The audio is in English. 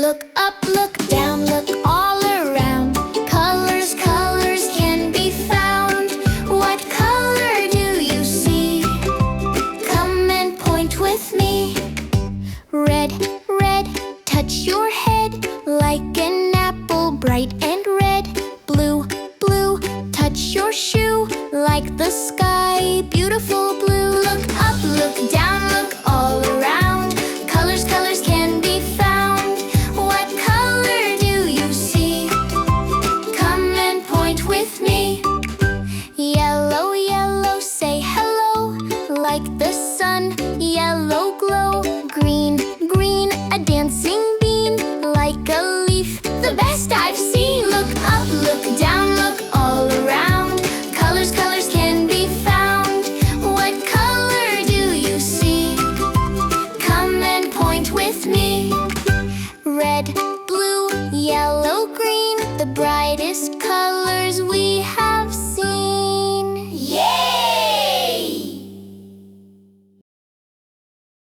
Look up, look down, look all around. Colors, colors can be found. What color do you see? Come and point with me. Red, red, touch your head like an apple, bright and red. Blue, blue, touch your shoe like the sky, beautiful blue. Look up, look down, look all around. Colors, colors can be found. What color do you see? Come and point with me. Yellow, yellow, say hello like the sun, yellow glow. Green, green, a dancing bean like a leaf, the best I've seen. Look up, look down, look all around. Colors, colors can be found. What color do you see? Come and point with me. Red, blue, yellow, green, the brightest colors we have.